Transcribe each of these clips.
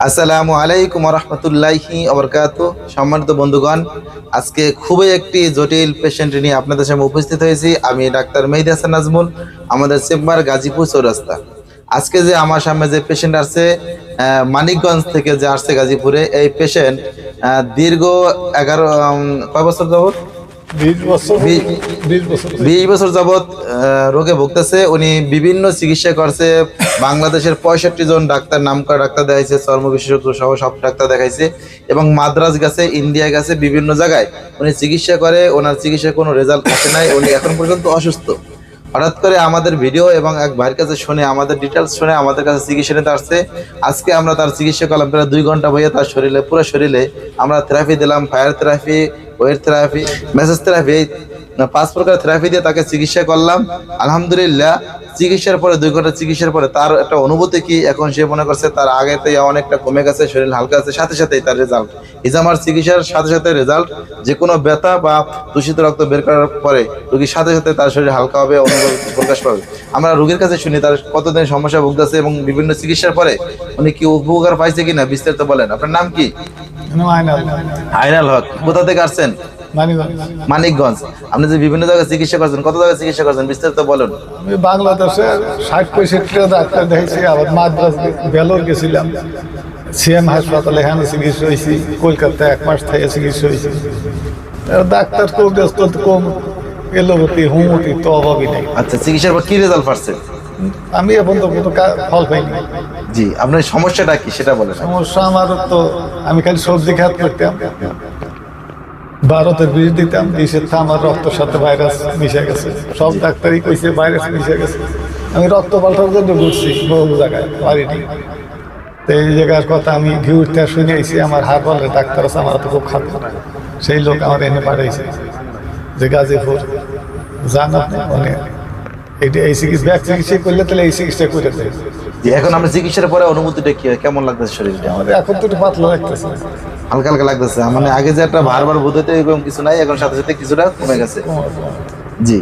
আসসালামু আলাইকুম রহমতুল্লাহি ওবরকাতুহ। সম্মানিত বন্ধুগণ, আজকে খুবই একটি জটিল পেশেন্ট নিয়ে আপনাদের সামনে উপস্থিত হয়েছি। আমি ডাক্তার মেহেদী হাসান নাজমুল, আমাদের চেম্বার গাজীপুর চৌরাস্তা। আজকে যে আমার সামনে যে পেশেন্ট আসছে মানিকগঞ্জ থেকে যে আসছে গাজীপুরে, এই পেশেন্ট দীর্ঘ কয় বছর যাবত 20 বছর যাবৎ রোগে ভুগতেছে। উনি বিভিন্ন চিকিৎসা করছে, বাংলাদেশের 65 জন ডাক্তার, নামকরা ডাক্তার দেখাইছে, চর্ম বিশেষজ্ঞ সহ সব ডাক্তার দেখাইছে এবং মাদ্রাজ গেছে, ইন্ডিয়া গেছে, বিভিন্ন জায়গায় উনি চিকিৎসা করে। ওনার চিকিৎসার কোনো রেজাল্ট আসে নাই, উনি এখন পর্যন্ত অসুস্থ। হঠাৎ করে আমাদের ভিডিও এবং এক ভাইয়ের কাছে শুনে, আমাদের ডিটেলস শুনে আমাদের কাছে চিকিৎসা নিতে আসছে। আজকে আমরা তার চিকিৎসা করলাম প্রায় 2 ঘন্টা বইয়ে। তার শরীরে, পুরো শরীরে আমরা থেরাপি দিলাম, fire therapy, weight therapy, message therapy, 5 প্রকার থেরাপি দিয়ে তাকে চিকিৎসা করলাম। আলহামদুলিল্লাহ, চিকিৎসার পরে 2 ঘন্টা চিকিৎসার পরে তার একটা অনুভূতি কি, এখন সে মনে করছে তার আগেতে অনেকটা কমে গেছে, শরীর হালকা আছে। সাথে সাথেই তার রেজাল্ট, হিজামার চিকিৎসার সাথে সাথে রেজাল্ট। যে কোনো ব্যথা বা দূষিত রক্ত বের করার পরে রোগীর সাথে সাথে তার শরীর হালকা হবে, অনুভব প্রকাশ পাবে। আমরা রোগীর কাছে শুনি তার কতদিন সমস্যা ভুগতেছে এবং বিভিন্ন চিকিৎসার পরে উনি কি উপকার পাইছে কিনা বিস্তারিত বলেন। আপনার নাম কি? আইনাল হক। কোথা থেকে আসছেন? মানিকগঞ্জ। আপনি যে বিভিন্ন জায়গায় চিকিৎসা করছেন, কত জায়গায় চিকিৎসা করছেন বিস্তারিত বলুন। আমি বাংলাদেশের 60-65টা ডাক্তার দেখেছি, আবার মাদ্রাজ বেলোর গেছিলাম, সিএম হাসপাতালে এখানে চিকিৎসা হয়েছি, কলকাতায় 1 মাস থেকে চিকিৎসা হয়েছি। ডাক্তার খুব ব্যস্ত, কম এলোপতি হোমিওপ্যাথি তো অভাবই নেই। আচ্ছা, চিকিৎসার পর কি রেজাল্ট পাচ্ছেন? আমি এখন তো কোনো ফল পাইনি। জি, আপনার সমস্যাটা কি সেটা বলেন। সমস্যা আমার তো, আমি খালি সবজি খাত করতাম, ভারতের বীজ দিতাম, বিষের আমার রক্তের সাথে ভাইরাস মিশে গেছে। সব ডাক্তারই কইছে ভাইরাস মিশে গেছে। আমি রক্ত পাল্টার জন্য ঘুরছি বহু জায়গায়, পারিনি। তো এই জায়গার কথা আমি ঘুরতে শুনে আইছি, আমার হারবালের ডাক্তার আছে, আমার তো খুব খারাপ, সেই লোক আমার এনে পাঠাইছে যে গাজীপুর যান আপনি, মানে এই চিকিৎসা ব্যাক চিকিৎসা করলে তাহলে এই চিকিৎসা করে দেয়। এখন আমরা চিকিৎসার পরে অনুভূতিটা কি হয়, কেমন লাগতেছে শরীরটা? আমাদের এখন তো একটু পাতলা লাগতেছে, হালকা হালকা লাগতেছে। মানে আগে যে একটা বারবার বোধ হতে এরকম কিছু নাই, এখন সাথে সাথে কিছুটা কমে গেছে। জি,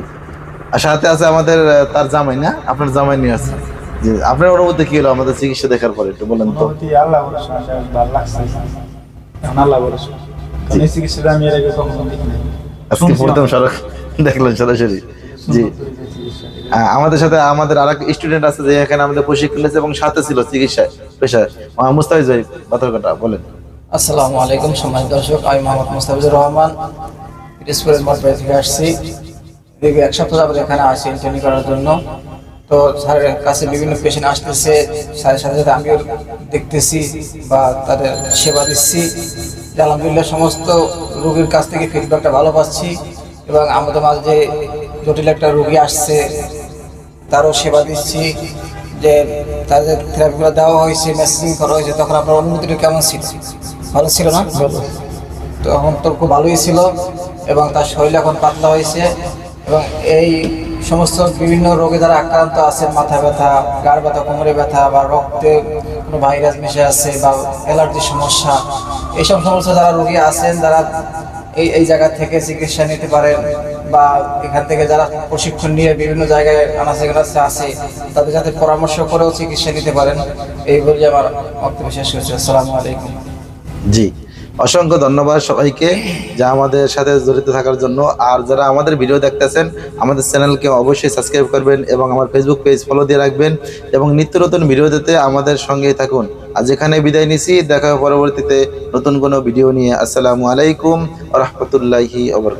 আর সাথে আছে আমাদের তার জামাই, না আপনার জামাই নিয়ে আসছে। জি, আপনার অনুভূতি কি হলো আমাদের চিকিৎসা দেখার পরে একটু বলেন তো। আজকে প্রথম সড়ক দেখলেন সরাসরি। জি, আমাদের সাথে আমাদের আর এক স্টুডেন্ট আছে যে এখানে আমাদের প্রশিক্ষণ নিয়েছে এবং সাথে ছিল চিকিৎসায় পেশায়, মুস্তাফিজ ভাই, কথাটা বলেন। আসসালামু আলাইকুম সম্মানিত দর্শক, আমি মোহাম্মদ মুস্তাফিজুর রহমান, পিরোজপুরের মঠবাড়ি থেকে আসছি। দীর্ঘ 1 সপ্তাহ যাবত এখানে আসি ট্রেনিং করার জন্য। তো স্যারের কাছে বিভিন্ন পেশেন্ট আসতেছে, স্যারের সাথে সাথে আমিও দেখতেছি বা তাদের সেবা দিচ্ছি। আলহামদুলিল্লাহ, সমস্ত রোগীর কাছ থেকে ফিডব্যাকটা ভালো পাচ্ছি এবং আমাদের মাঝে যে জটিল একটা রোগী আসছে তারও সেবা দিচ্ছি। যে তাদের থেরাপিগুলো দেওয়া হয়েছে, মেসেজিং করা হয়েছে, তখন আপনার অনুভূতিটা কেমন ছিল? ভালো ছিল না? তখন তো খুব ভালোই ছিল এবং তার শরীর এখন পাতলা হয়েছে এবং এই সমস্ত বিভিন্ন রোগে যারা আক্রান্ত আছে, মাথা ব্যথা, গাড় ব্যথা, কোমরে ব্যথা বা রক্তে কোনো ভাইরাস মিশে আছে বা অ্যালার্জির সমস্যা, এইসব সমস্যা যারা রোগী আছেন, যারা এই জায়গা থেকে চিকিৎসা নিতে পারেন বা এখান থেকে যারা প্রশিক্ষণ নিয়ে বিভিন্ন জায়গায় আনাচে কানাচে আছে, তাদের সাথে পরামর্শ করেও চিকিৎসা নিতে পারেন। এই বলে আমার বক্তব্য শেষ করছি। আসসালামু আলাইকুম। জি, অসংখ্য ধন্যবাদ সবাইকে যা আমাদের সাথে জড়িত থাকার জন্য। আর যারা আমাদের ভিডিও দেখতেছেন, আমাদের চ্যানেলকে অবশ্যই সাবস্ক্রাইব করবেন এবং আমার ফেসবুক পেজ ফলো দিয়ে রাখবেন এবং নিত্য নতুন ভিডিও দিতে আমাদের সঙ্গেই থাকুন। আজ এখানে বিদায় নিছি, দেখা হবে পরবর্তীতে নতুন কোনো ভিডিও নিয়ে। আসসালামু আলাইকুম ওয়া রাহমাতুল্লাহি ওয়া বারাকাতুহু।